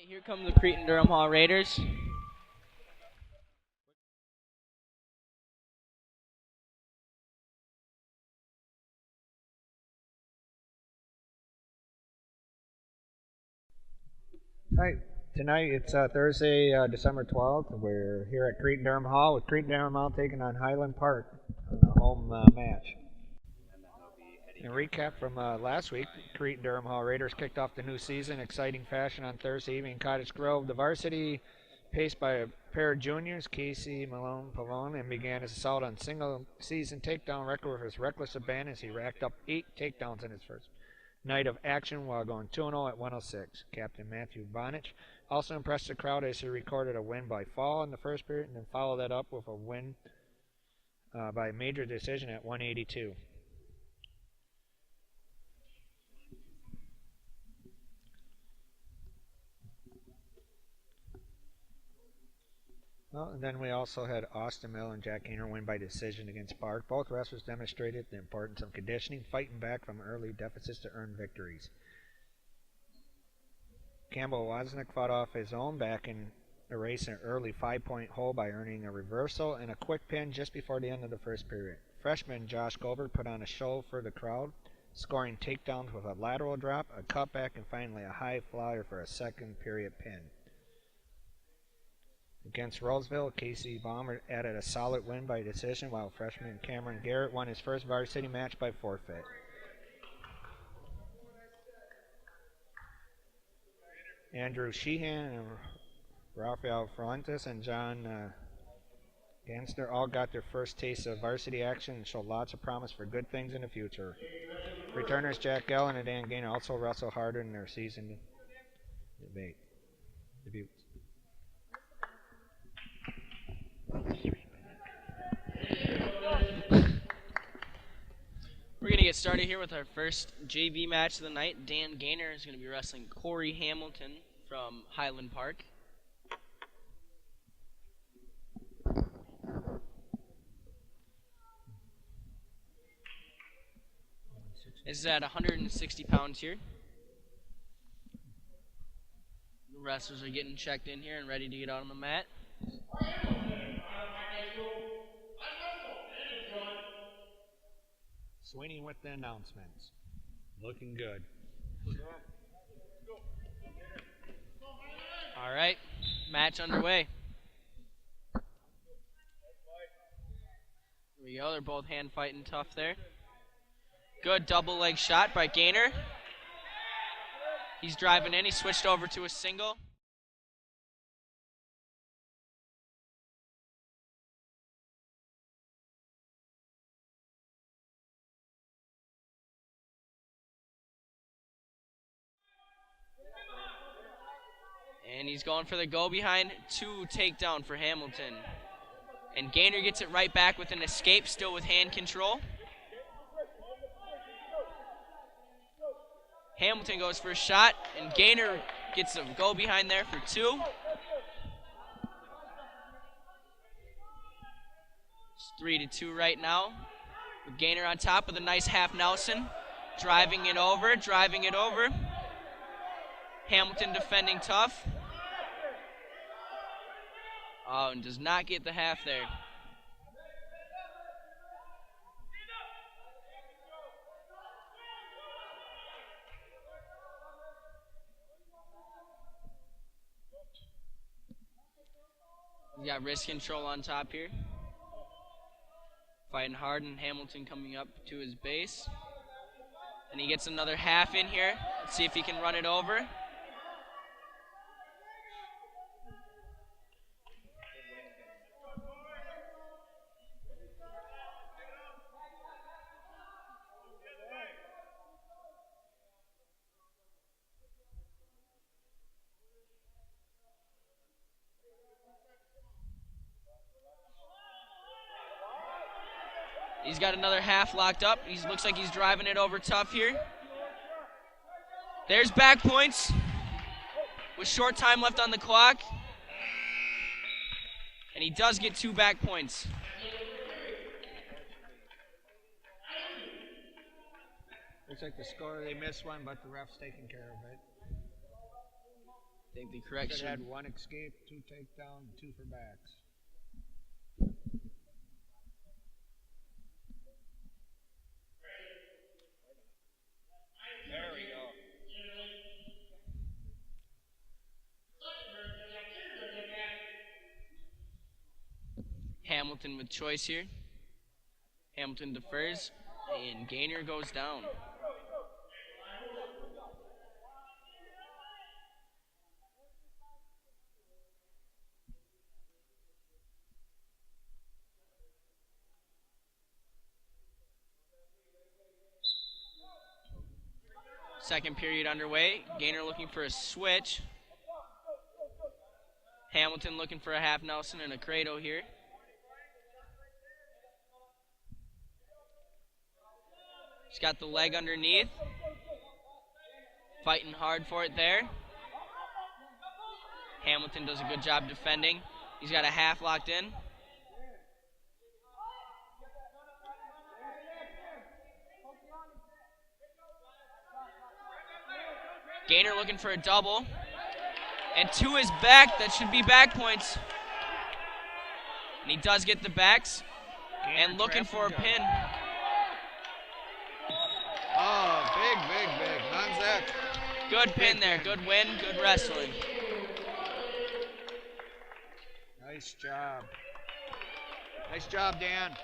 Here come the Cretin Durham Hall Raiders. Hi, tonight it's Thursday, December 12th. We're here at Cretin Durham Hall with Cretin Durham Hall taking on Highland Park on the home match. In recap from last week, Cretin Durham Hall Raiders kicked off the new season exciting fashion on Thursday evening in Cottage Grove. The varsity, paced by a pair of juniors, Casey Malone Pavone, and began his assault on single season takedown record with his reckless abandon as he racked up 8 takedowns in his first night of action while going 2-0 at 106. Captain Matthew Bonich also impressed the crowd as he recorded a win by fall in the first period and then followed that up with a win by major decision at 182. Well, and then we also had Austin Mill and Jack Gainer win by decision against Park. Both wrestlers demonstrated the importance of conditioning, fighting back from early deficits to earn victories. Campbell Wozniak fought off his own back in a race an early 5-point hole by earning a reversal and a quick pin just before the end of the first period. Freshman Josh Goldberg put on a show for the crowd, scoring takedowns with a lateral drop, a cutback, and finally a high flyer for a second period pin. Against Roseville, Casey Balmer added a solid win by decision, while freshman Cameron Garrett won his first varsity match by forfeit. Andrew Sheehan and Rafael Fuentes and John Gansner all got their first taste of varsity action and showed lots of promise for good things in the future. Returners Jack Allen and Dan Gainer also wrestled harder in their season debuts. We're going to get started here with our first JV match of the night. Dan Gainer is going to be wrestling Corey Hamilton from Highland Park. This is at 160 pounds here. The wrestlers are getting checked in here and ready to get out on the mat. Sweeney with the announcements. Looking good. All right, match underway. Here we go, they're both hand fighting tough there. Good double leg shot by Gainer. He's driving in, he switched over to a single. And he's going for the go behind, 2 takedown for Hamilton. And Gainer gets it right back with an escape, still with hand control. Hamilton goes for a shot, and Gainer gets a go behind there for 2. It's 3-2 right now. With Gainer on top with a nice half Nelson. Driving it over. Hamilton defending tough. Oh, and does not get the half there. He's got wrist control on top here. Fighting hard, and Hamilton coming up to his base. And he gets another half in here. Let's see if he can run it over. He's got another half locked up. He looks like he's driving it over tough here. There's back points with short time left on the clock. And he does get 2 back points. Looks like the score, they missed one, but the ref's taking care of it. I think the Should correction. have had 1 escape, 2 takedown, 2 for backs. There we go. Hamilton with choice here. Hamilton defers, and Gaynor goes down. Second period underway. Gaynor looking for a switch. Hamilton looking for a half Nelson and a Credo here. He's got the leg underneath. Fighting hard for it there. Hamilton does a good job defending. He's got a half locked in. Gaynor looking for a double. And to his back, that should be back points. And he does get the backs. Gaynor and looking for a pin. Oh, big. Hanzek. Good pin there. Good win. Good wrestling. Nice job. Nice job, Dan.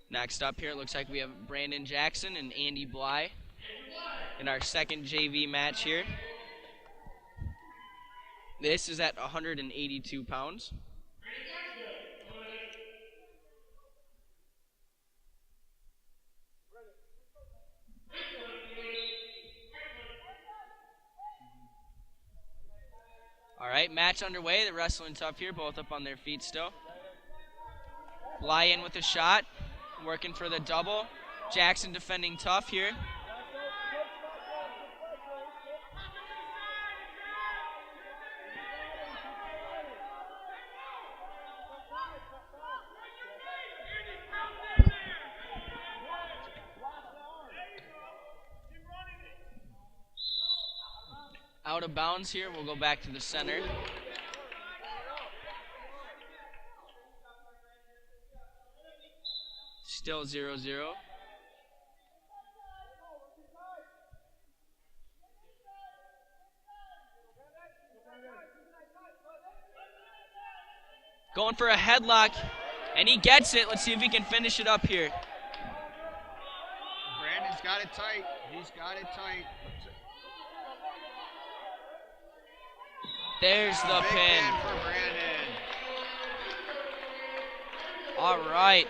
Next up here, it looks like we have Brandon Jackson and Andy Bly in our second JV match here. This is at 182 pounds. All right, match underway. They're wrestling tough here, both up on their feet still. Bly in with a shot, working for the double. Jackson defending tough here. Out of bounds here, we'll go back to the center. Still 0-0. Going for a headlock, and he gets it. Let's see if he can finish it up here. Brandon's got it tight. He's got it tight. There's the Big pin. for Brandon. All right.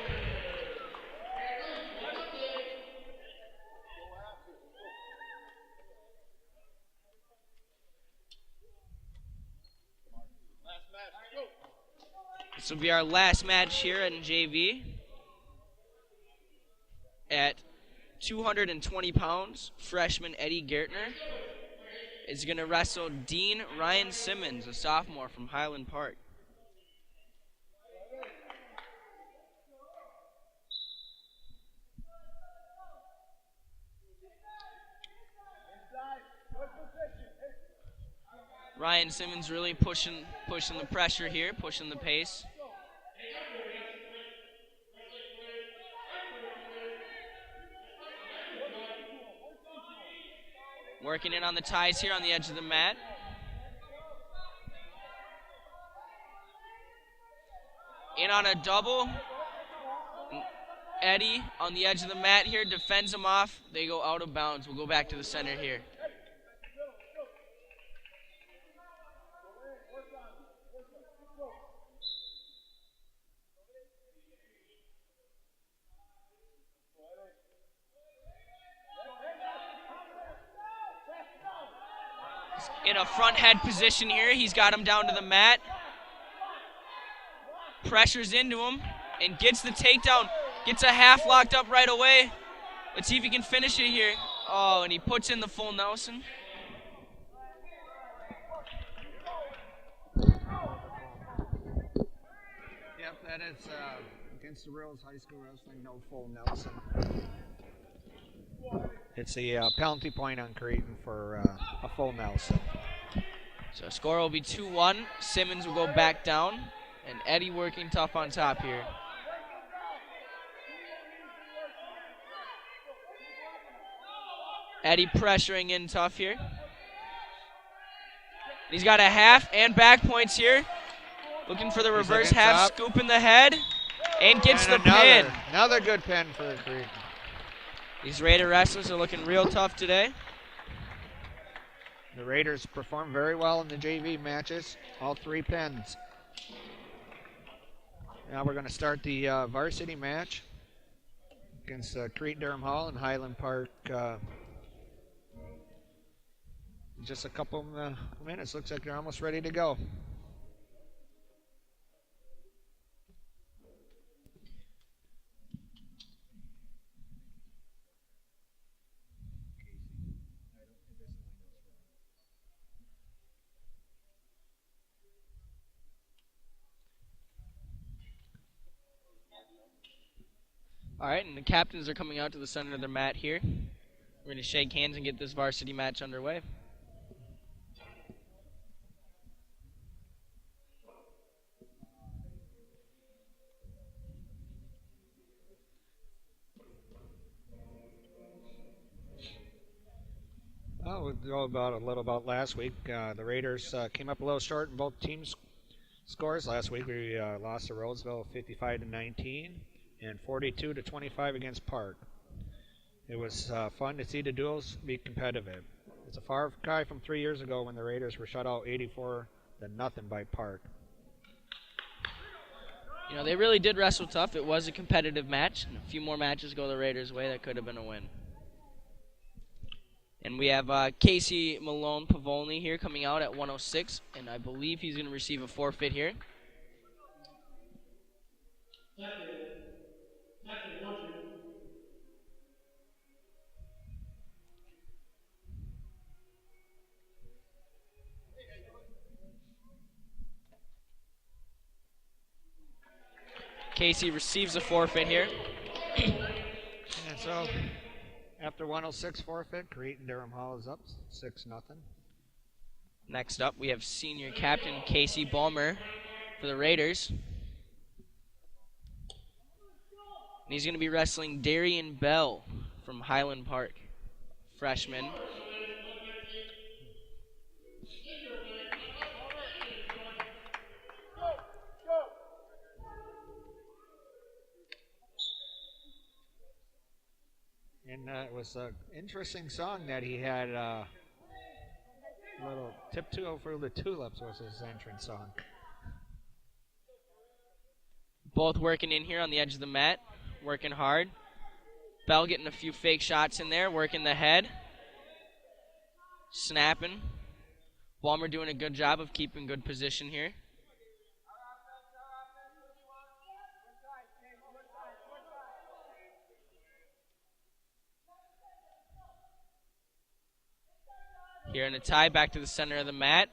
This will be our last match here in JV. At 220 pounds, freshman Eddie Gertner is going to wrestle Dean Ryan Simmons, a sophomore from Highland Park. Ryan Simmons really pushing the pressure here, pushing the pace. Working in on the ties here on the edge of the mat. In on a double. Eddie on the edge of the mat here defends him off. They go out of bounds. We'll go back to the center here. In a front head position here. He's got him down to the mat. Pressures into him and gets the takedown. Gets a half locked up right away. Let's see if he can finish it here. Oh, and he puts in the full Nelson. Yep, that is against the rules, high school wrestling, no full Nelson. It's a penalty point on Creighton for a full Nelson. So score will be 2-1. Simmons will go back down, and Eddie working tough on top here. Eddie pressuring in tough here. He's got a half and back points here. Looking for the reverse half top. Scoop in the head, and gets the pin. Another good pin for Creighton. These Raider wrestlers are looking real tough today. The Raiders performed very well in the JV matches, all 3 pins. Now we're going to start the varsity match against Creighton Durham Hall and Highland Park. Just a couple minutes. Looks like they're almost ready to go. All right, and the captains are coming out to the center of the mat here. We're going to shake hands and get this varsity match underway. Well, we'll go about a little about last week. The Raiders came up a little short in both teams' scores last week. We lost to Roseville 55-19 and 42-25 against Park. It was fun to see the duels be competitive. It's a far cry from 3 years ago when the Raiders were shut out 84-0 by Park. You know, they really did wrestle tough. It was a competitive match. And a few more matches go the Raiders' way. That could have been a win. And we have Casey Malone Pavolny here coming out at 106, and I believe he's going to receive a forfeit here. Casey receives a forfeit here. And so, after 106 forfeit, Creighton Durham Hall is up 6-0. Next up, we have senior captain Casey Balmer for the Raiders. And he's going to be wrestling Darian Bell from Highland Park, freshman. And it was an interesting song that he had. Little Tiptoe for the Tulips was his entrance song. Both working in here on the edge of the mat, working hard. Bell getting a few fake shots in there, working the head. Snapping. Balmer doing a good job of keeping good position here. Here in a tie, back to the center of the mat.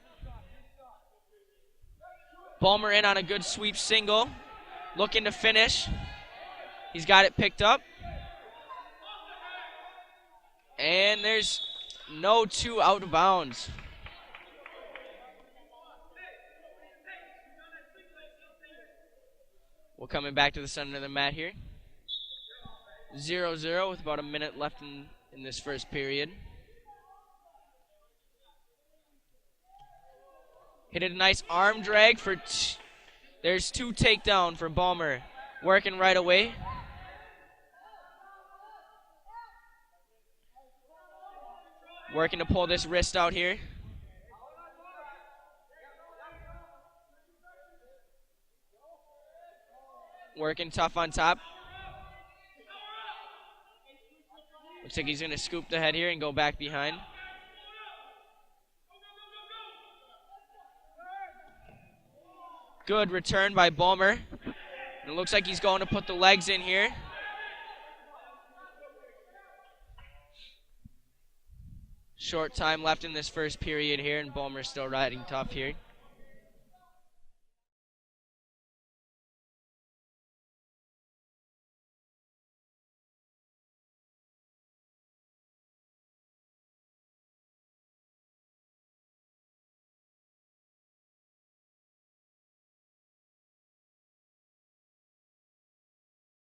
Balmer in on a good sweep single. Looking to finish. He's got it picked up. And there's no 2 out of bounds. We're coming back to the center of the mat here. 0-0 with about a minute left in this first period. Hit a nice arm drag for there's 2 takedown for Balmer. Working right away. Working to pull this wrist out here. Working tough on top. Looks like he's going to scoop the head here and go back behind. Good return by Balmer. It looks like he's going to put the legs in here. Short time left in this first period here, and Balmer's still riding tough here.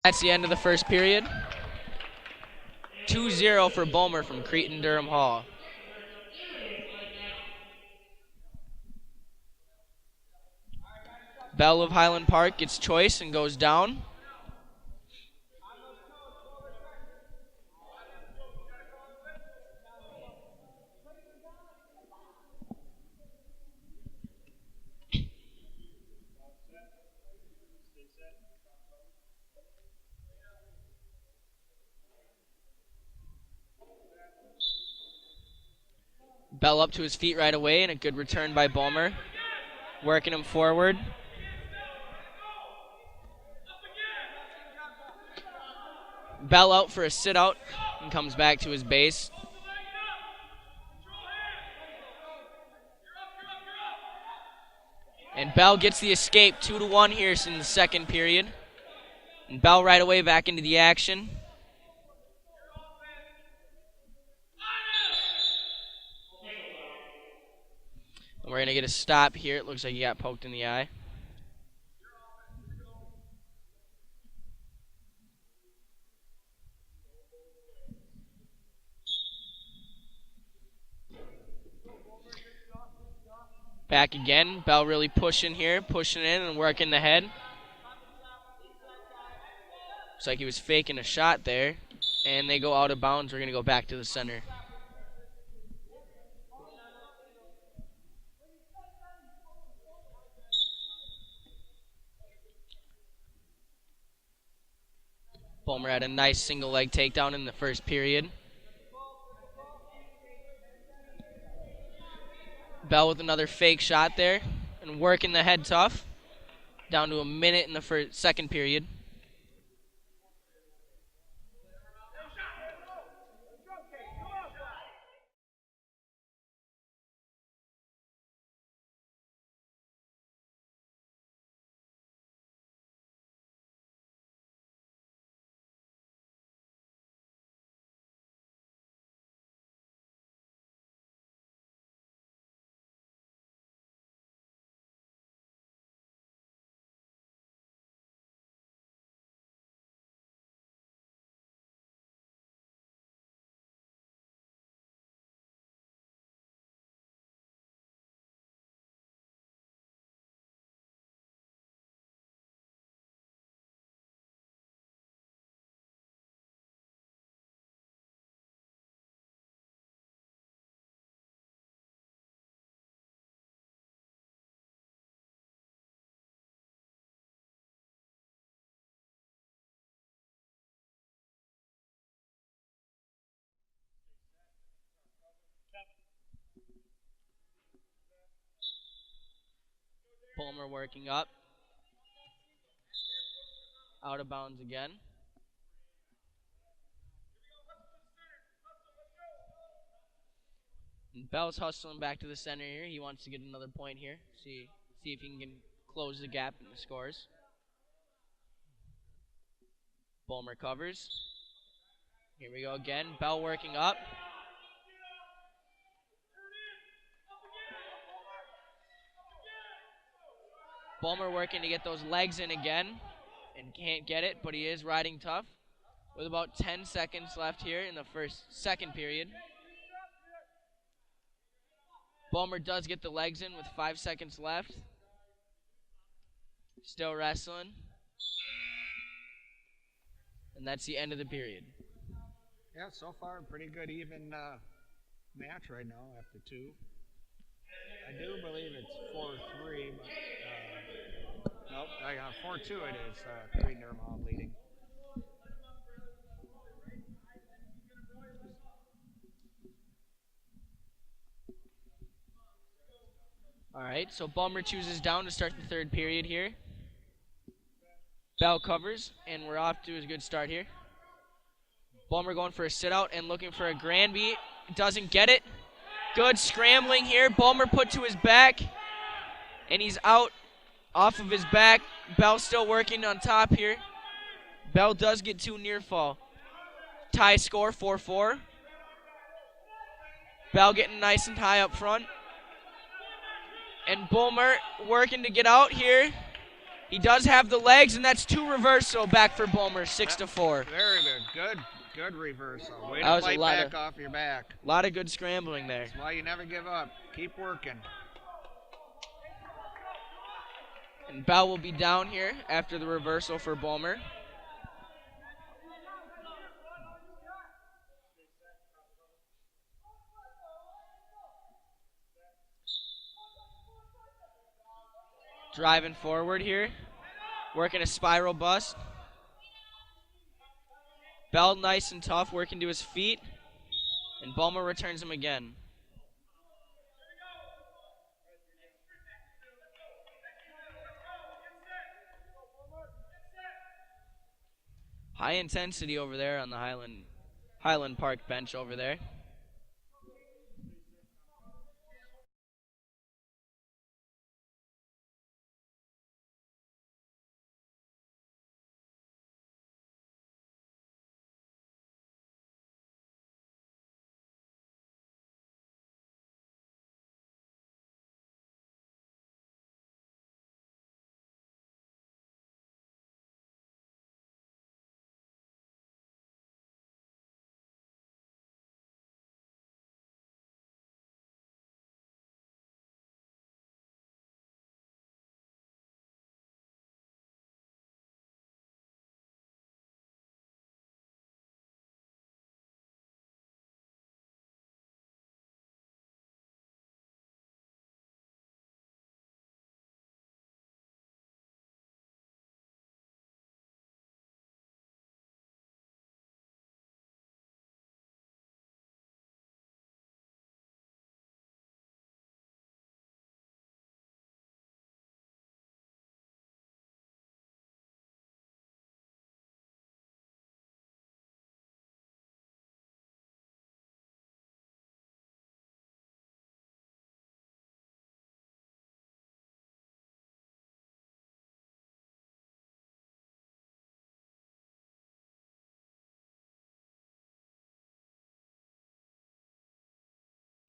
That's the end of the first period. 2-0 for Bulmer from Cretin-Durham Hall. Bell of Highland Park gets choice and goes down. Bell up to his feet right away, and a good return by Bulmer. Working him forward. Bell out for a sit-out and comes back to his base. And Bell gets the escape, 2-1 here in the second period. And Bell right away back into the action. And we're going to get a stop here. It looks like he got poked in the eye. Back again. Bell really pushing here, pushing in and working the head. Looks like he was faking a shot there. And they go out of bounds. We're going to go back to the center. Bulmer had a nice single leg takedown in the first period. Bell with another fake shot there and working the head tough. Down to a minute in the second period. Bulmer working up. Out of bounds again. And Bell's hustling back to the center here. He wants to get another point here. See if he can close the gap in the scores. Bulmer covers. Here we go again. Bell working up. Bulmer working to get those legs in again and can't get it, but he is riding tough with about 10 seconds left here in the second period. Bulmer does get the legs in with 5 seconds left. Still wrestling. And that's the end of the period. Yeah, so far pretty good even match right now after 2. I do believe it's 4-3, but nope, I got 4-2 it is. Cretin-Durham Hall leading. All right, so Bulmer chooses down to start the third period here. Bell covers, and we're off to a good start here. Bulmer going for a sit-out and looking for a Granby. Doesn't get it. Good scrambling here. Bulmer put to his back, and he's out off of his back. Bell still working on top here. Bell does get 2 near fall. Tie score, 4-4. Bell getting nice and high up front. And Bulmer working to get out here. He does have the legs, and that's 2 reversal back for Bulmer, 6-4. Very good. Good reversal. Way That to was a fight lot back of- off your back. A lot of good scrambling there. That's why you never give up. Keep working. And Bell will be down here after the reversal for Bulmer. Driving forward here, working a spiral bust. Bell nice and tough, working to his feet, and Bulmer returns him again. High intensity over there on the Highland Park bench over there.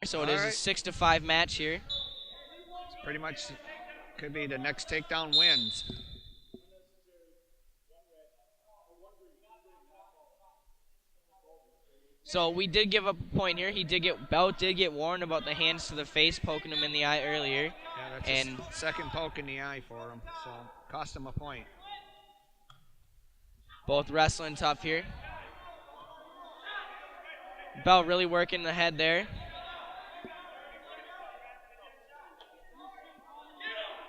So it is a 6-5 match here. It's pretty much could be the next takedown wins. So we did give up a point here. Bell did get warned about the hands to the face poking him in the eye earlier. Yeah, that's and his second poke in the eye for him, so cost him a point. Both wrestling tough here. Bell really working the head there.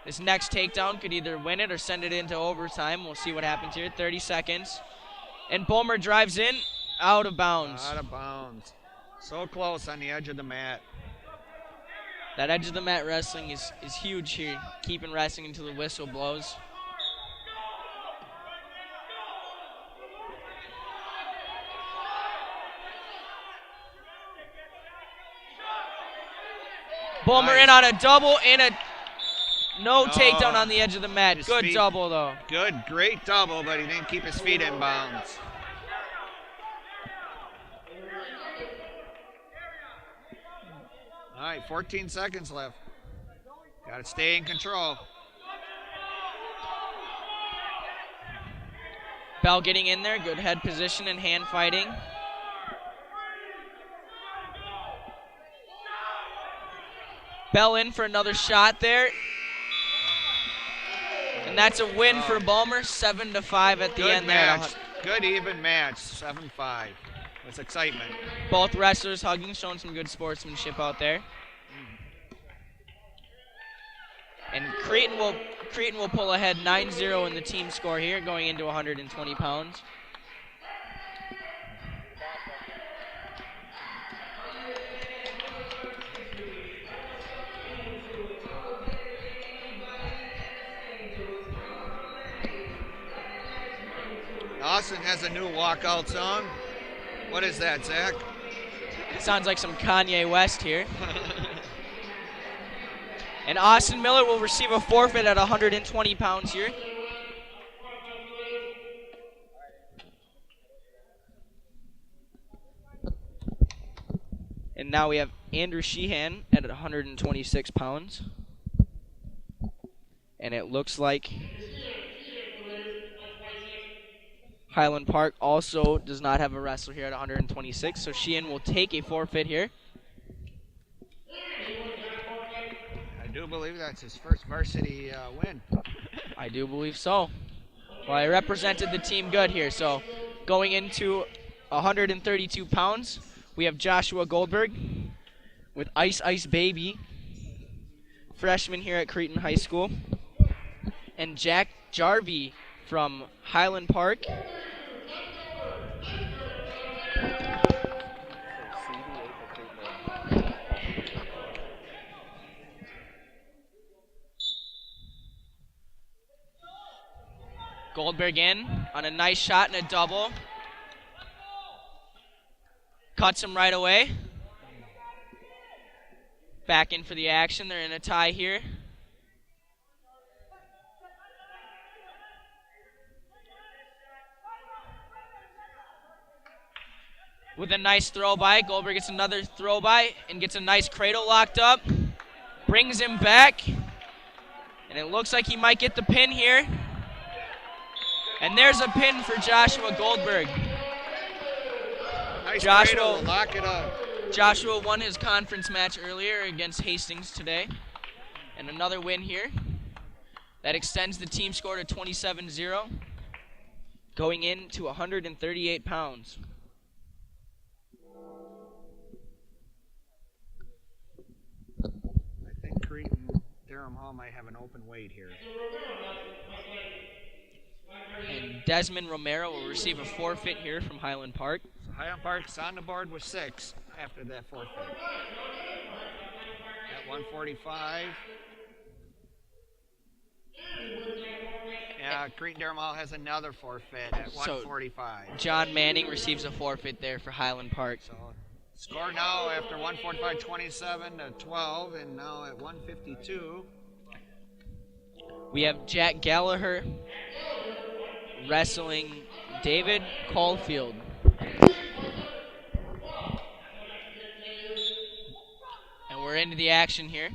This next takedown could either win it or send it into overtime. We'll see what happens here. 30 seconds. And Bulmer drives in, out of bounds. Out of bounds. So close on the edge of the mat. That edge of the mat wrestling is huge here, keeping wrestling until the whistle blows. Bulmer Nice. in on a double and a no No. takedown on the edge of the mat. His Good feet- double though. Good, great double, but he didn't keep his feet in bounds. All right, 14 seconds left. Got to stay in control. Bell getting in there, good head position and hand fighting. Bell in for another shot there. And that's a win for Bulmer, 7-5 at the Good end match. there. Good even match, 7-5. With excitement. Both wrestlers hugging, showing some good sportsmanship out there. And Creighton will pull ahead 9-0 in the team score here, going into 120 pounds. Austin has a new walkout song. What is that, Zach? Sounds like some Kanye West here. And Austin Miller will receive a forfeit at 120 pounds here. And now we have Andrew Sheehan at 126 pounds. And it looks like Highland Park also does not have a wrestler here at 126, so Sheehan will take a forfeit here. I do believe that's his first varsity win. I do believe so. Well, I represented the team good here, so going into 132 pounds, we have Joshua Goldberg with Ice Ice Baby, freshman here at Cretin High School, and Jack Jarvie from Highland Park. Goldberg in on a nice shot and a double. Cuts him right away. Back in for the action. They're in a tie here. With a nice throw by, Goldberg gets another throw by and gets a nice cradle locked up. Brings him back. And it looks like he might get the pin here. And there's a pin for Joshua Goldberg. Nice cradle, lock it up. Joshua won his conference match earlier against Hastings today. And another win here. That extends the team score to 27-0. Going into 138 pounds. I think Cretin Durham Hall might have an open weight here. And Desmond Romero will receive a forfeit here from Highland Park. So Highland Park's on the board with 6 after that forfeit. At 145. Yeah, Cretin Durham Hall has another forfeit at 145. John Manning receives a forfeit there for Highland Park. So score now after 145, 27 to 12, and now at 152. We have Jack Gallagher wrestling David Caulfield. And we're into the action here.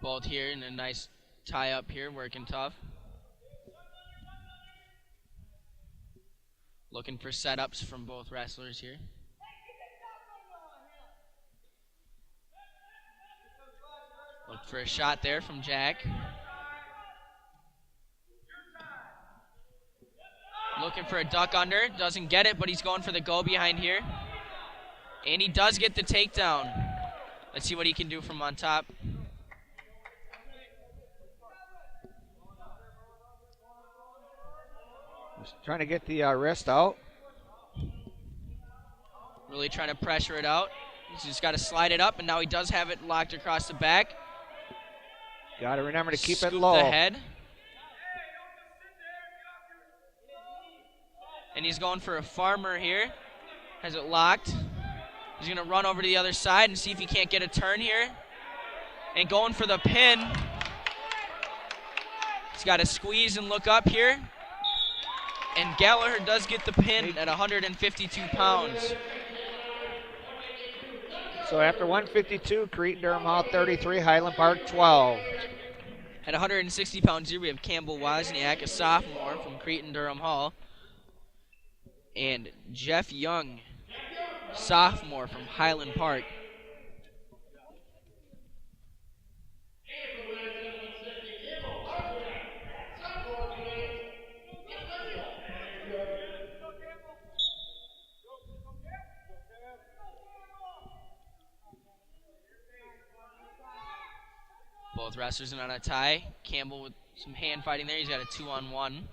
Both here in a nice tie up here, working tough. Looking for setups from both wrestlers here. Look for a shot there from Jack. Looking for a duck under. Doesn't get it, but he's going for the go behind here. And he does get the takedown. Let's see what he can do from on top. Just trying to get the wrist out. Really trying to pressure it out. He's just got to slide it up, and now he does have it locked across the back. Got to remember to keep it Scoop low. the head. And he's going for a farmer here. Has it locked. He's going to run over to the other side and see if he can't get a turn here. And going for the pin. He's got to squeeze and look up here. And Gallagher does get the pin at 152 pounds. So after 152, Cretin Durham Hall 33, Highland Park 12. At 160 pounds here, we have Campbell Wozniak, a sophomore from Cretin Durham Hall. And Jeff Young, sophomore from Highland Park. Both wrestlers in on a tie. Campbell with some hand fighting there. He's got a 2-on-1.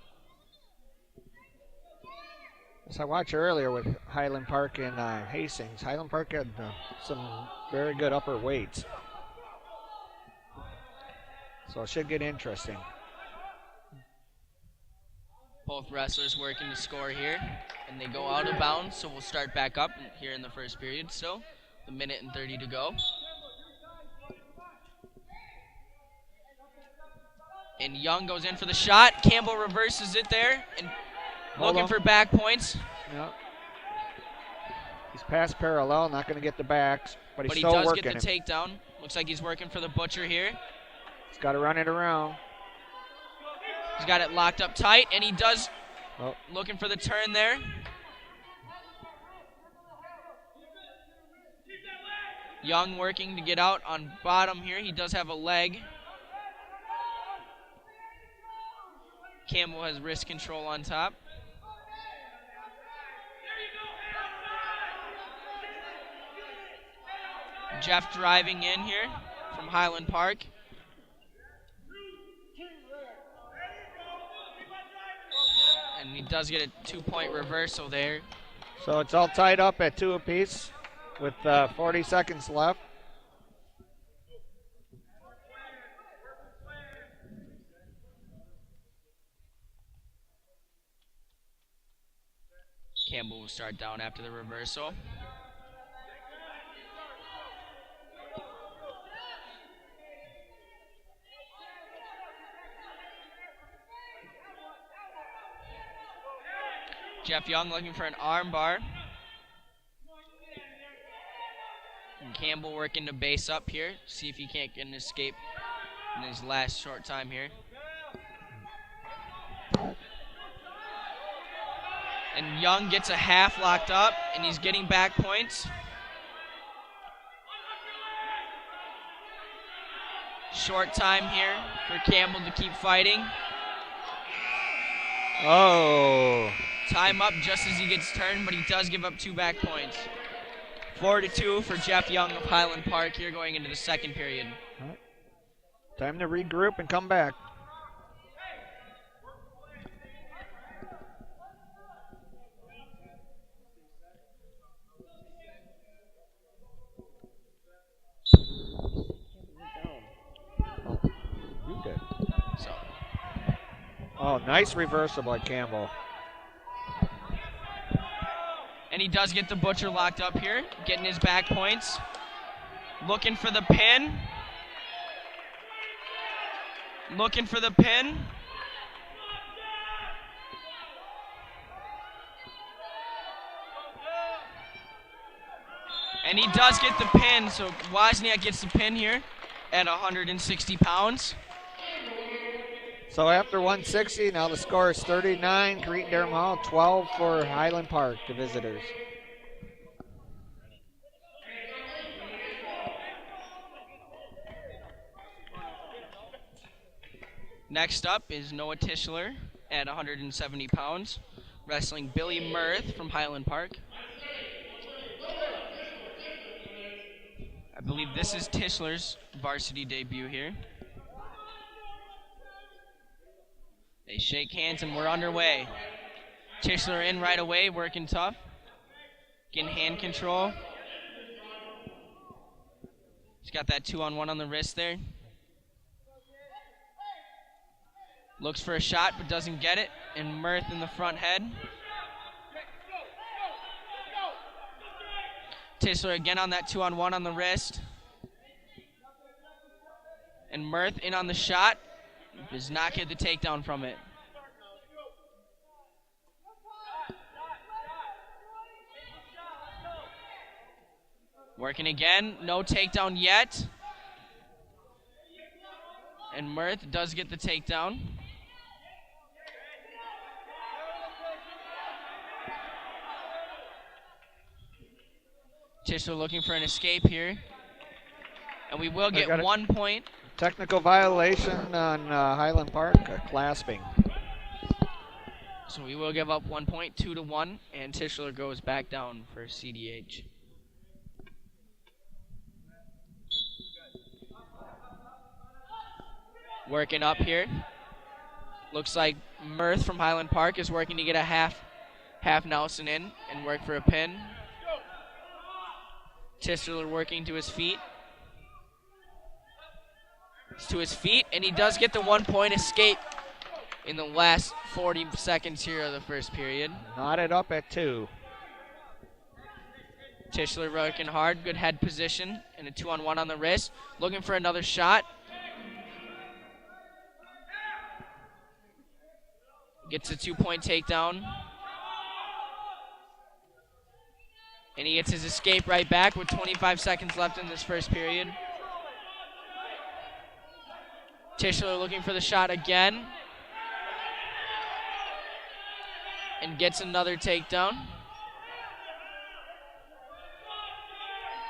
As I watched earlier with Highland Park and Hastings, Highland Park had some very good upper weights. So it should get interesting. Both wrestlers working to score here. And they go out of bounds, so we'll start back up here in the first period still. A minute and 30 to go. And Young goes in for the shot. Campbell reverses it there and looking for back points. Yep. He's past parallel, not going to get the backs, but he's he still does working get the him. takedown. Looks like he's working for the Butcher here. He's got to run it around. He's got it locked up tight, and he does. Oh. Looking for the turn there. Young working to get out on bottom here. He does have a leg. Campbell has wrist control on top. Jeff driving in here from Highland Park. And he does get a 2-point reversal there. So it's all tied up at 2 apiece with 40 seconds left. Campbell will start down after the reversal. Jeff Young looking for an arm bar. And Campbell working to base up here. See if he can't get an escape in his last short time here. And Young gets a half locked up, and he's getting back points. Short time here for Campbell to keep fighting. Oh. Time up just as he gets turned, but he does give up 2 back points. 4-2 for Jeff Young of Highland Park here going into the second period. All right. Time to regroup and come back. You did. So. Oh, nice reversal by Campbell. And he does get the Butcher locked up here, getting his back points. Looking for the pin. Looking for the pin. And he does get the pin, so Wozniak gets the pin here at 160 pounds. So after 160, now the score is 39, Cretin-Derham Hall, 12 for Highland Park, the visitors. Next up is Noah Tischler at 170 pounds, wrestling Billy Mirth from Highland Park. I believe this is Tischler's varsity debut here. They shake hands and we're underway. Tischler in right away, working tough. Getting hand control. He's got that 2-on-1 on the wrist there. Looks for a shot but doesn't get it. And Mirth in the front head. Tischler again on that 2-on-1 on the wrist. And Mirth in on the shot. Does not get the takedown from it. Working again, no takedown yet. And Mirth does get the takedown. Tischler looking for an escape here. And we will get 1 point. Technical violation on Highland Park, clasping. So we will give up 1 point, 2-1, and Tischler goes back down for CDH. Working up here. Looks like Mirth from Highland Park is working to get a half Nelson in and work for a pin. Tischler working to his feet. He's to his feet, and he does get the 1 point escape in the last 40 seconds here of the first period. Knotted up at 2. Tischler working hard, good head position, and a 2-on-1 on the wrist. Looking for another shot. Gets a 2 point takedown. And he gets his escape right back with 25 seconds left in this first period. Tischler looking for the shot again. And gets another takedown.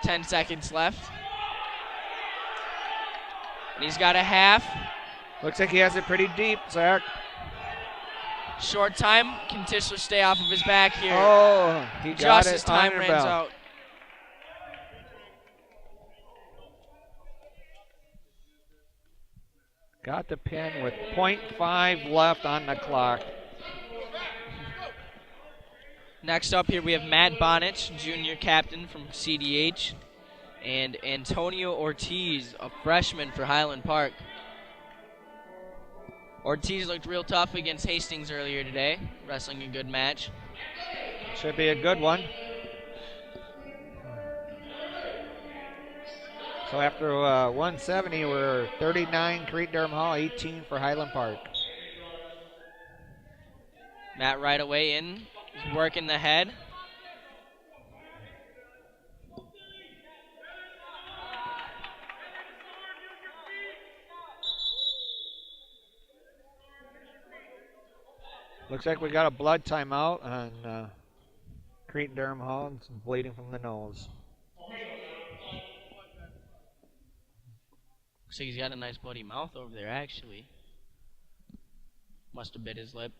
10 seconds left. And he's got a half. Looks like he has it pretty deep, Zach. Short time. Can Tischler stay off of his back here? Oh, he got Just it as time on runs bell. out. Got the pin with .5 left on the clock. Next up here we have Matt Bonich, junior captain from CDH, and Antonio Ortiz, a freshman for Highland Park. Ortiz looked real tough against Hastings earlier today, wrestling a good match. Should be a good one. So after 170, we're 39 Cretin-Derham Hall, 18 for Highland Park. Matt right away in, he's working the head. Looks like we got a blood timeout on Cretin-Derham Hall and some bleeding from the nose. Looks like he's got a nice bloody mouth over there, actually. Must have bit his lip.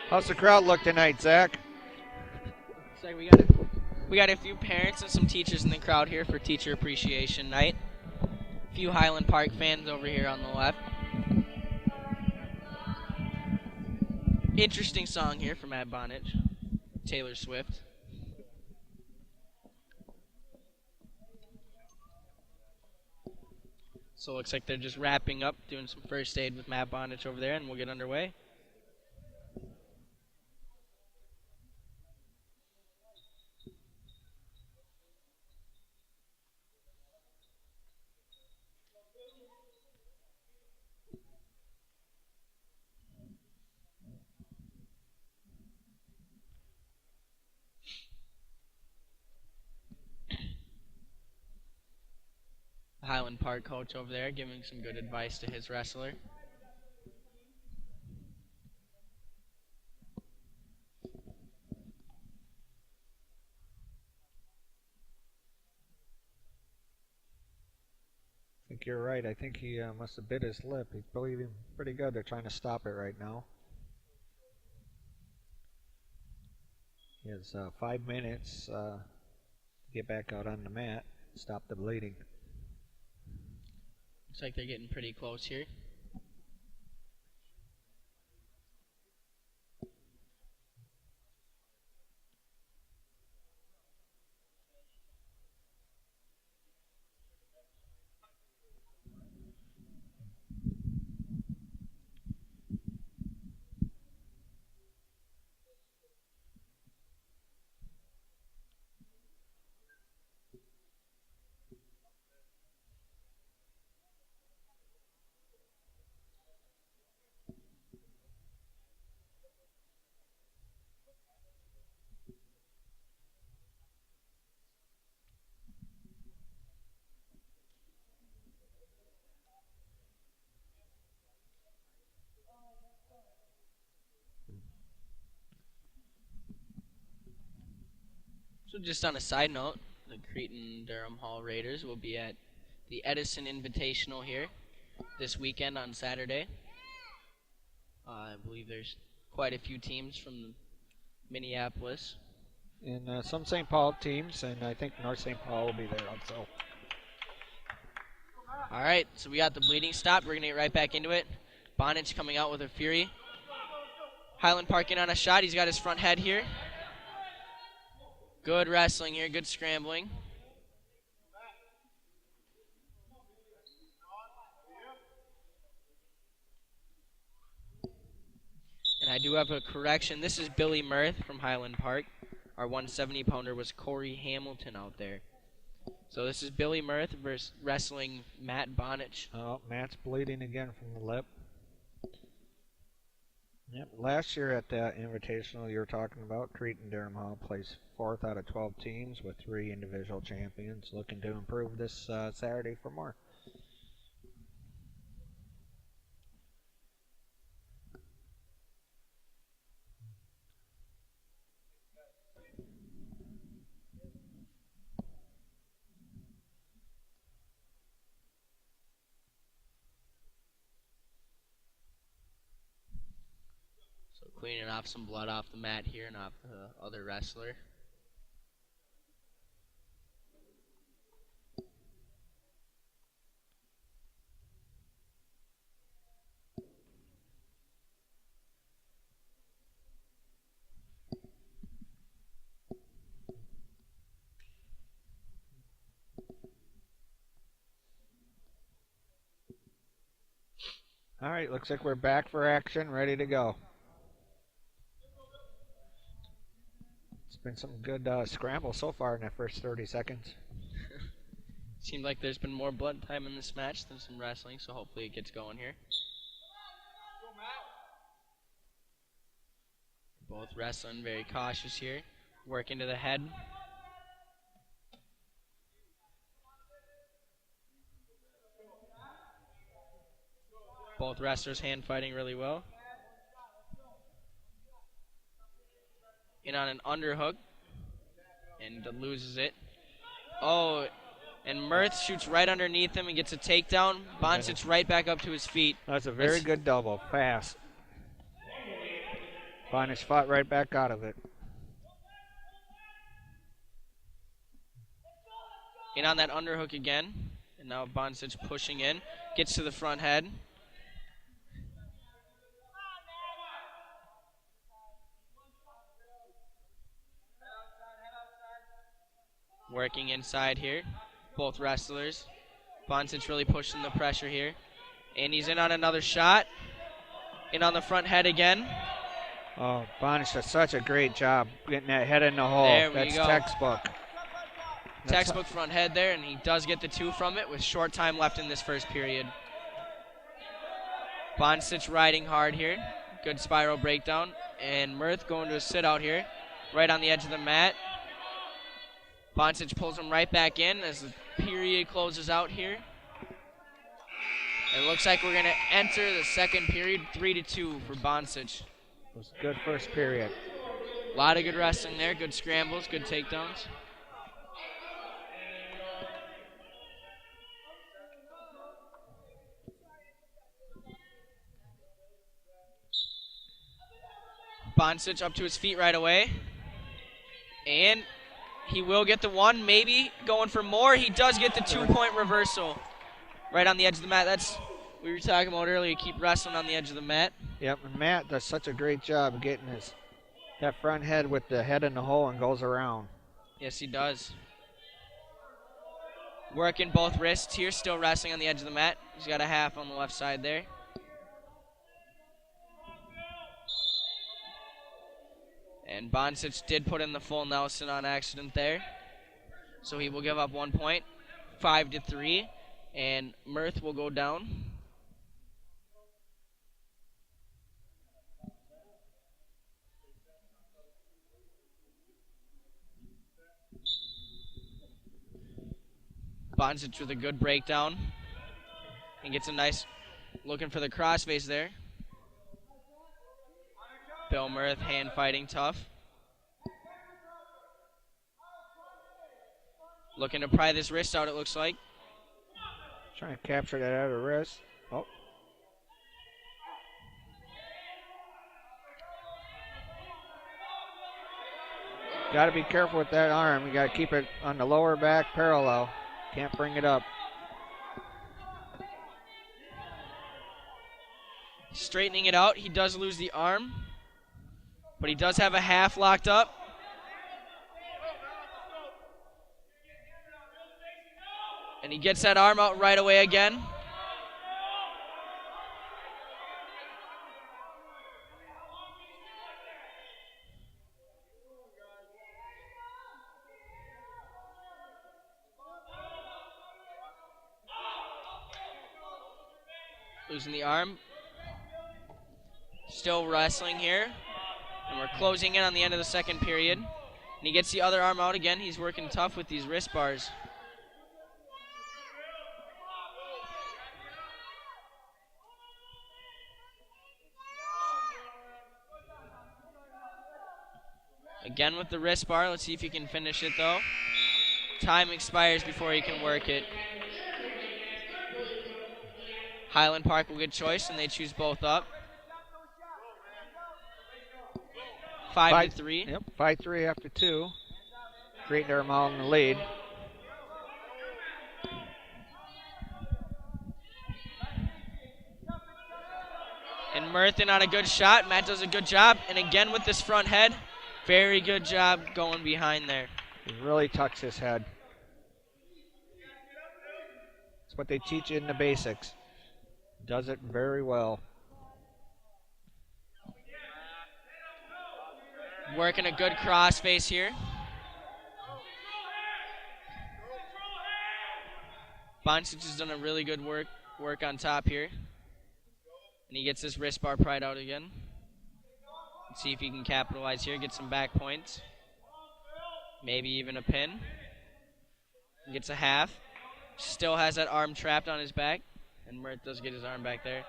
How's the crowd look tonight, Zach? Looks like we got a few parents and some teachers in the crowd here for Teacher Appreciation Night. A few Highland Park fans over here on the left. Interesting song here from Matt Bonich, Taylor Swift. So it looks like they're just wrapping up, doing some first aid with Matt Bonich over there, and we'll get underway. Highland Park coach over there giving some good advice to his wrestler. I think you're right. I think he must have bit his lip. He's bleeding pretty good. They're trying to stop it right now. He has 5 minutes to get back out on the mat, stop the bleeding. Looks like they're getting pretty close here. So just on a side note, the Cretin-Derham Hall Raiders will be at the Edison Invitational here this weekend on Saturday. I believe there's quite a few teams from Minneapolis. And some St. Paul teams, and I think North St. Paul will be there also. All right, so we got the bleeding stopped. We're going to get right back into it. Bonich coming out with a fury. Highland Park in on a shot. He's got his front head here. Good wrestling here, good scrambling. And I do have a correction. This is Billy Mirth from Highland Park. Our 170-pounder was Corey Hamilton out there. So this is Billy Mirth versus wrestling Matt Bonich. Oh, Matt's bleeding again from the lip. Yep, last year at that invitational you were talking about, Cretin-Durham Hall placed 4th out of 12 teams with 3 individual champions. Looking to improve this Saturday for more. So cleaning off some blood off the mat here and off the other wrestler. All right, looks like we're back for action, ready to go. It's been some good scramble so far in that first 30 seconds. Seems like there's been more blood time in this match than some wrestling, so hopefully it gets going here. Both wrestling very cautious here. Working to the head. Both wrestlers hand fighting really well. In on an underhook. And loses it. Oh, and Mirth shoots right underneath him and gets a takedown. Bonsic right back up to his feet. That's a very good double, fast. Bonich fought right back out of it. In on that underhook again. And now Bonsic pushing in. Gets to the front head. Working inside here. Both wrestlers. Bonsic really pushing the pressure here. And he's in on another shot. In on the front head again. Oh, Bonich does such a great job getting that head in the hole. There we That's go. textbook. Textbook front head there, and he does get the 2 from it with short time left in this first period. Bonsic riding hard here. Good spiral breakdown. And Mirth going to a sit out here. Right on the edge of the mat. Bonsic pulls him right back in as the period closes out here. It looks like we're going to enter the second period 3-2 for Bonsic. It was a good first period. A lot of good wrestling there. Good scrambles, good takedowns. Bonsic up to his feet right away. And he will get the 1, maybe going for more. He does get the 2-point reversal right on the edge of the mat. That's what we were talking about earlier. Keep wrestling on the edge of the mat. Yep, and Matt does such a great job of getting that front head with the head in the hole and goes around. Yes, he does. Working both wrists here, still wrestling on the edge of the mat. He's got a half on the left side there. And Bonsic did put in the full Nelson on accident there. So he will give up 1 point, 5-3. And Mirth will go down. Bonsic with a good breakdown. And gets a nice, looking for the crossface there. Bill Mirth hand fighting tough. Looking to pry this wrist out, it looks like. Trying to capture that out of the wrist. Oh. Got to be careful with that arm. You got to keep it on the lower back parallel. Can't bring it up. Straightening it out, he does lose the arm. But he does have a half locked up. And he gets that arm out right away again. Losing the arm. Still wrestling here. And we're closing in on the end of the second period. And he gets the other arm out again. He's working tough with these wrist bars. Again with the wrist bar. Let's see if he can finish it, though. Time expires before he can work it. Highland Park will get choice, and they choose both up. 5-3. Yep, 5-3 after 2. Creighton Durham Hall in the lead. And Murthin on a good shot. Matt does a good job. And again with this front head. Very good job going behind there. He really tucks his head. It's what they teach you in the basics. Does it very well. Working a good cross face here. Boncic has done a really good work on top here. And he gets this wrist bar pried out again. Let's see if he can capitalize here, get some back points. Maybe even a pin. Gets a half. Still has that arm trapped on his back. And Mert does get his arm back there.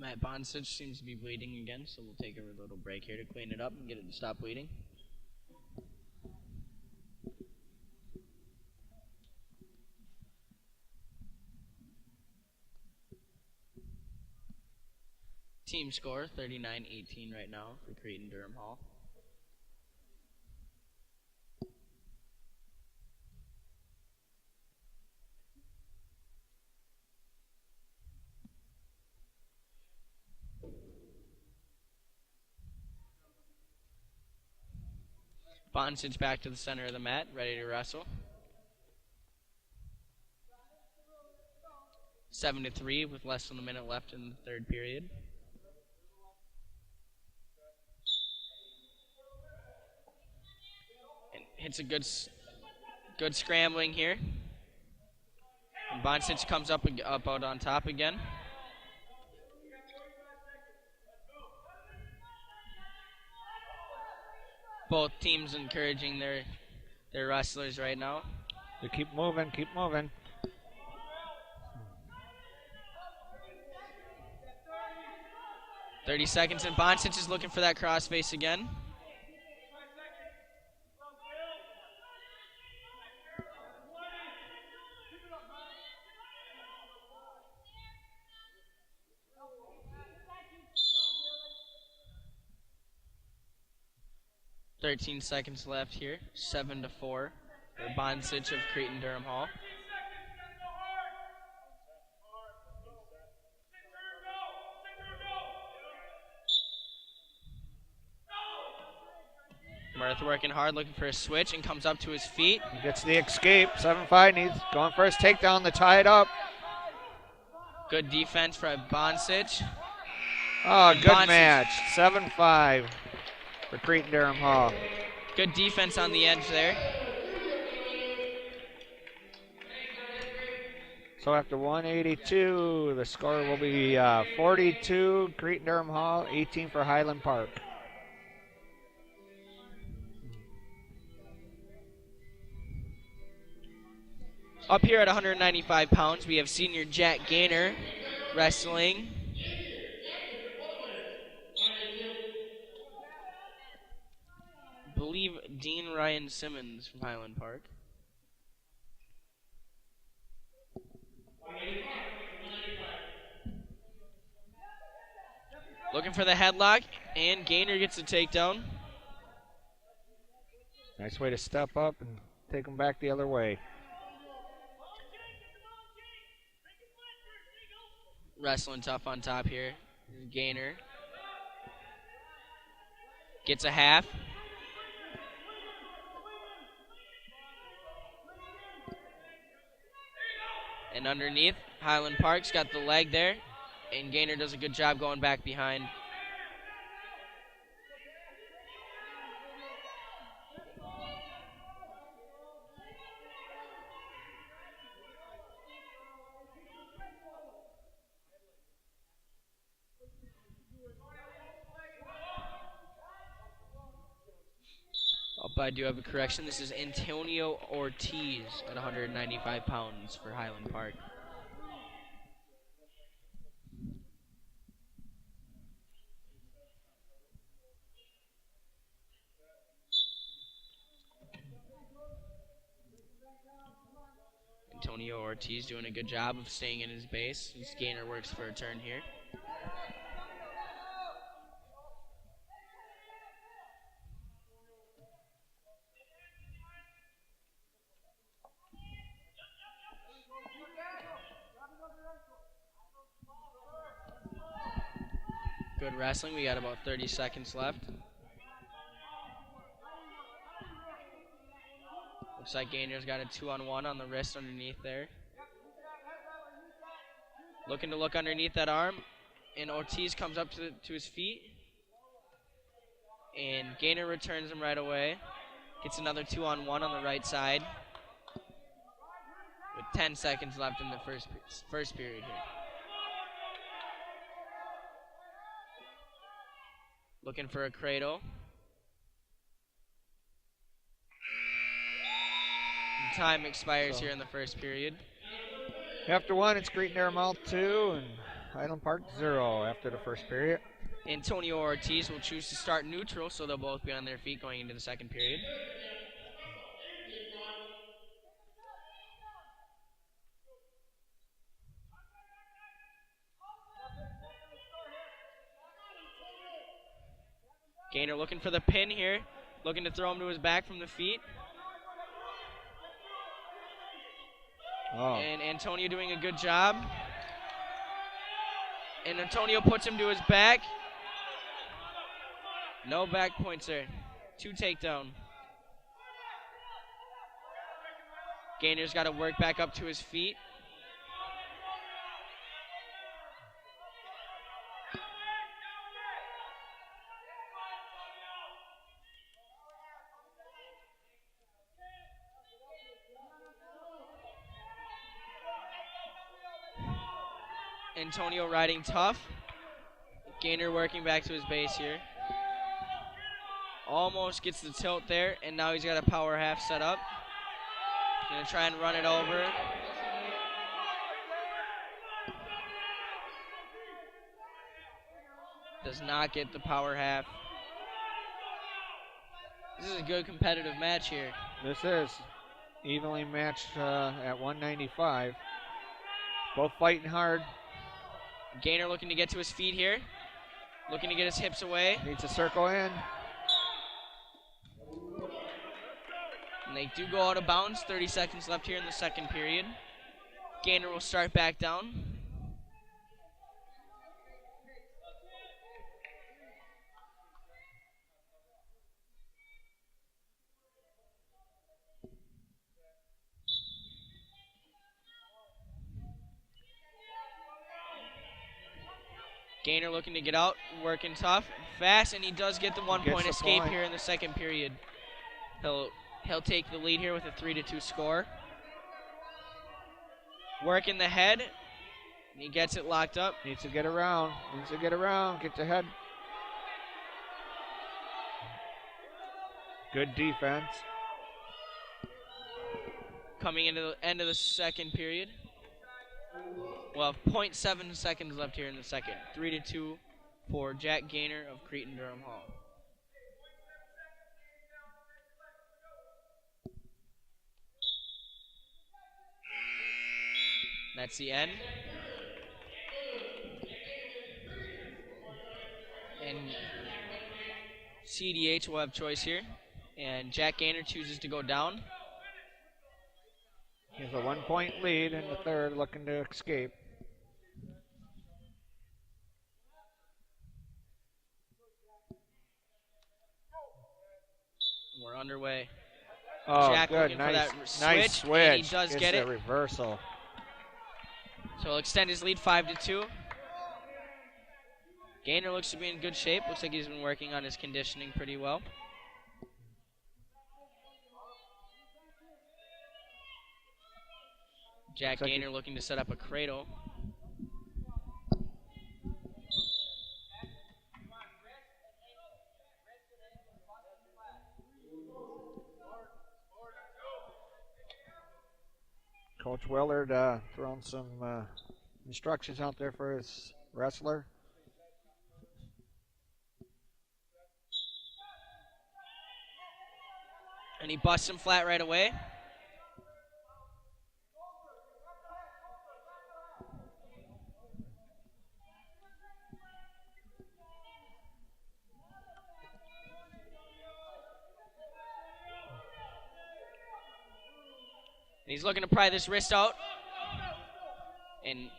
Matt Boncic seems to be bleeding again, so we'll take a little break here to clean it up and get it to stop bleeding. Team score 39-18 right now for Creighton Durham Hall. Boncic back to the center of the mat, ready to wrestle. 7-3 with less than a minute left in the third period. And hits a good scrambling here. And Boncic comes up out on top again. Both teams encouraging their wrestlers right now. They keep moving, keep moving. .30 seconds, and Boncic is looking for that crossface again. .13 seconds left here. 7-4 for Boncic of Creighton Durham Hall. Mirth working hard, looking for a switch, and comes up to his feet. He gets the escape. 7-5 needs going for his takedown to tie it up. Good defense for Boncic. Oh, good Boncic. Match. 7-5 for Creighton Durham Hall. Good defense on the edge there. So after 182, the score will be 42 Creighton Durham Hall, 18 for Highland Park. Up here at 195 pounds, we have senior Jack Gaynor wrestling. I believe Dean Ryan Simmons from Highland Park. Looking for the headlock, and Gaynor gets a takedown. Nice way to step up and take him back the other way. Wrestling tough on top here. Gaynor gets a half. And underneath, Highland Park's got the leg there. And Gaynor does a good job going back behind. Oh, I do have a correction. This is Antonio Ortiz at 195 pounds for Highland Park. Antonio Ortiz doing a good job of staying in his base. His Gaynor works for a turn here. Good wrestling. We got about 30 seconds left. Looks like Gaynor's got a 2-on-1 on the wrist underneath there. Looking to look underneath that arm. And Ortiz comes up to his feet. And Gaynor returns him right away. Gets another 2-on-1 on the right side. With 10 seconds left in the first period here. Looking for a cradle. Time expires here in the first period. After 1, it's Cretin-Derham 2 and Highland Park 0 after the first period. Antonio Ortiz will choose to start neutral, so they'll both be on their feet going into the second period. Gaynor looking for the pin here, looking to throw him to his back from the feet. Oh. And Antonio doing a good job. And Antonio puts him to his back. No back points there. 2 takedown. Gaynor's got to work back up to his feet. Antonio riding tough. Gaynor working back to his base here. Almost gets the tilt there, and now he's got a power half set up. Gonna try and run it over. Does not get the power half. This is a good competitive match here. This is evenly matched at 195. Both fighting hard. Gaynor looking to get to his feet here. Looking to get his hips away. Needs to circle in. And they do go out of bounds. 30 seconds left here in the second period. Gaynor will start back down. Gaynor looking to get out, working tough, fast, and he does get the 1-point escape here in the second period. He'll take the lead here with a 3-2 score. Working the head, and he gets it locked up. Needs to get around. Needs to get around. Get the head. Good defense. Coming into the end of the second period. We'll have 0.7 seconds left here in the second. 3-2 for Jack Gaynor of Cretin-Derham Hall. That's the end. And CDH will have choice here. And Jack Gaynor chooses to go down. He has a 1-point lead in the third, looking to escape. We're underway. Oh, Jack good. looking for that Nice switch. and he does Gets get it. a reversal. So he'll extend his lead 5-2. Gaynor looks to be in good shape. Looks like he's been working on his conditioning pretty well. Jack Gaynor looking to set up a cradle. Coach Willard throwing some instructions out there for his wrestler. And he busts him flat right away. And he's looking to pry this wrist out. And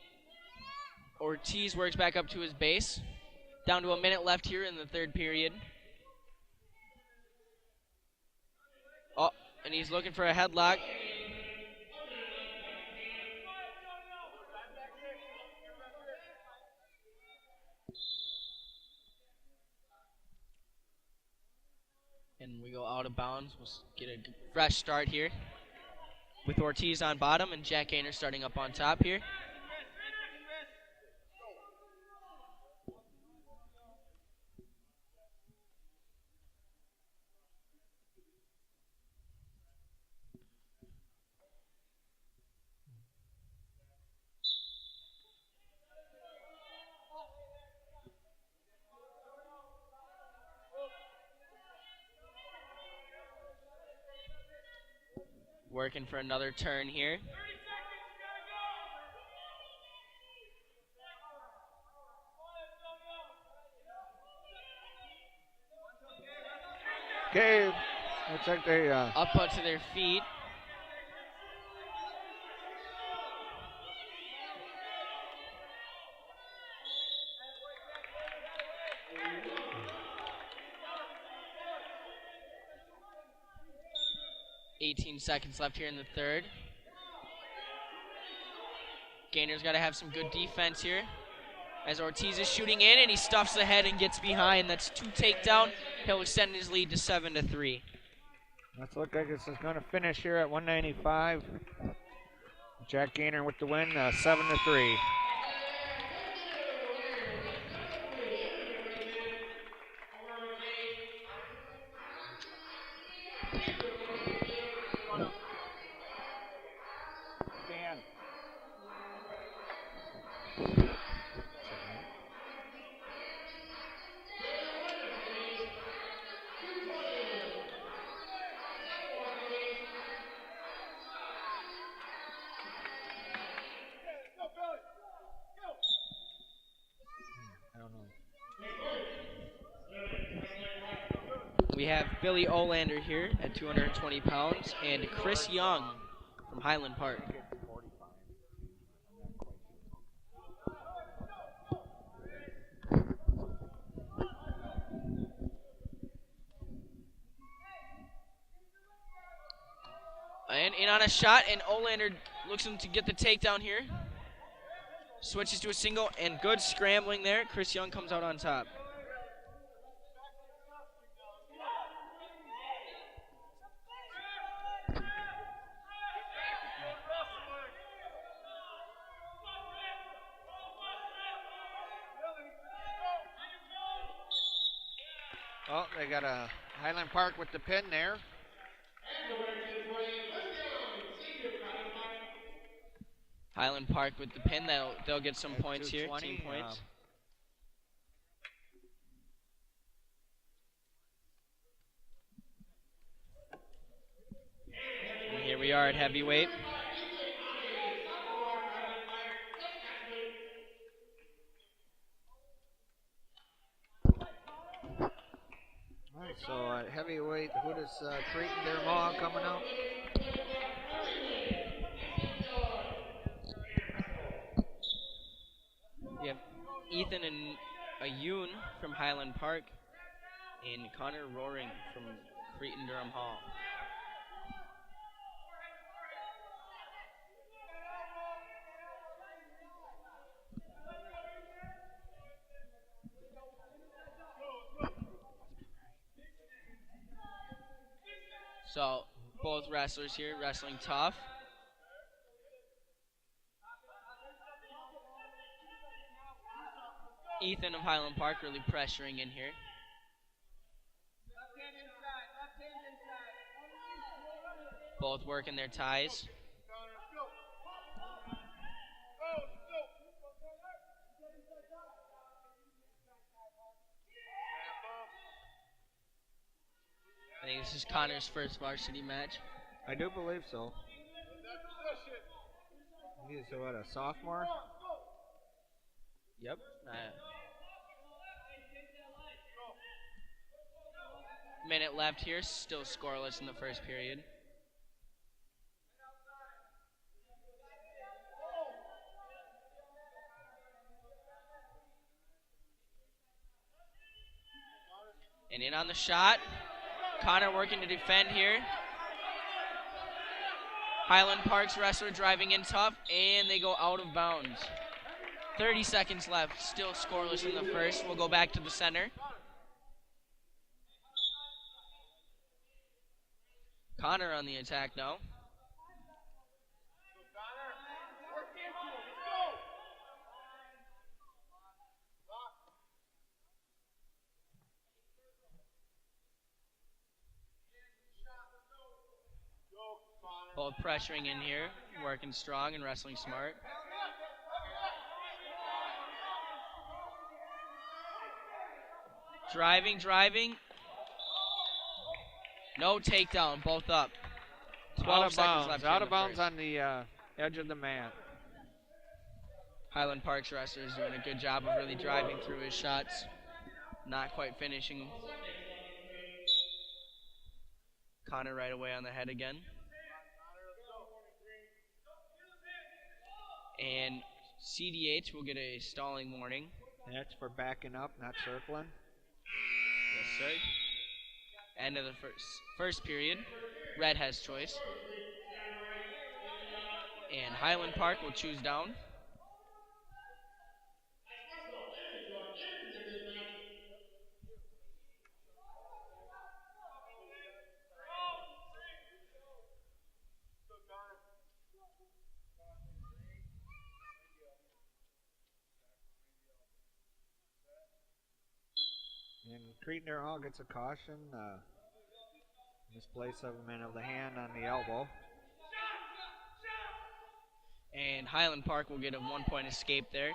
Ortiz works back up to his base. Down to a minute left here in the third period. Oh, and he's looking for a headlock. And we go out of bounds. We'll get a fresh start here with Ortiz on bottom and Jack Gaynor starting up on top here. Working for another turn here. Okay, looks like they up to their feet. Seconds left here in the third. Gaynor's got to have some good defense here as Ortiz is shooting in and he stuffs the head and gets behind. That's 2 takedown. He'll extend his lead to 7-3. Let's look like this is going to finish here at 195. Jack Gaynor with the win, 7-3. We have Billy Olander here at 220 pounds and Chris Young from Highland Park. And in on a shot, and Olander looks to get the takedown here. Switches to a single, and good scrambling there. Chris Young comes out on top. Oh, they got a Highland Park with the pin there. Highland Park with the pin. They'll get some points here. Team points. And here we are at heavyweight. So at heavyweight, who does Creighton Durham coming out? We have Ethan and Ayun from Highland Park and Connor Roaring from Creighton Durham Hall. Both wrestlers here wrestling tough. Ethan of Highland Park really pressuring in here. Both working their ties. I think this is Connor's first varsity match. I do believe so. He's what, a sophomore? Yep. Minute left here, still scoreless in the first period. And in on the shot. Connor working to defend here. Highland Park's wrestler driving in tough, and they go out of bounds. 30 seconds left, still scoreless in the first. We'll go back to the center. Connor on the attack now. Both pressuring in here, working strong and wrestling smart. Driving. No takedown, both up. 12 seconds left. Out of bounds on the edge of the mat. Highland Park's wrestler is doing a good job of really driving through his shots. Not quite finishing. Connor right away on the head again. And CDH will get a stalling warning. That's for backing up, not circling. Yes, sir. End of the first period. Red has choice. And Highland Park will choose down. And Cretin Hall gets a caution. Misplacement of the hand on the elbow. And Highland Park will get a 1-point escape there.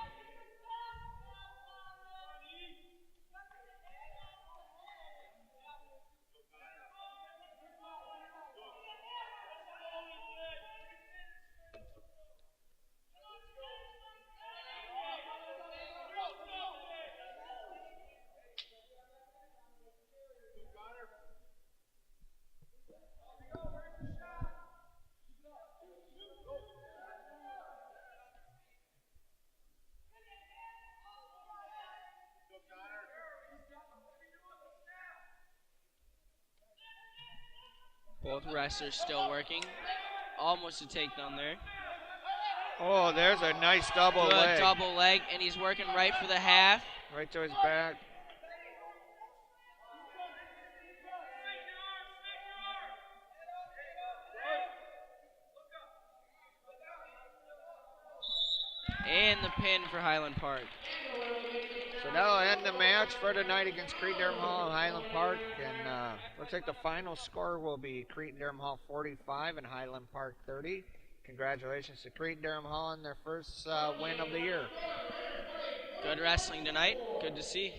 Both wrestlers still working. Almost a takedown there. Oh, there's a nice double leg. Good double leg, and he's working right for the half. Right to his back. And the pin for Highland Park. So that'll end the match for tonight against Cretin Hall and Highland Park. And looks like the final score will be Cretin Hall 45 and Highland Park 30. Congratulations to Cretin Hall on their first win of the year. Good wrestling tonight. Good to see.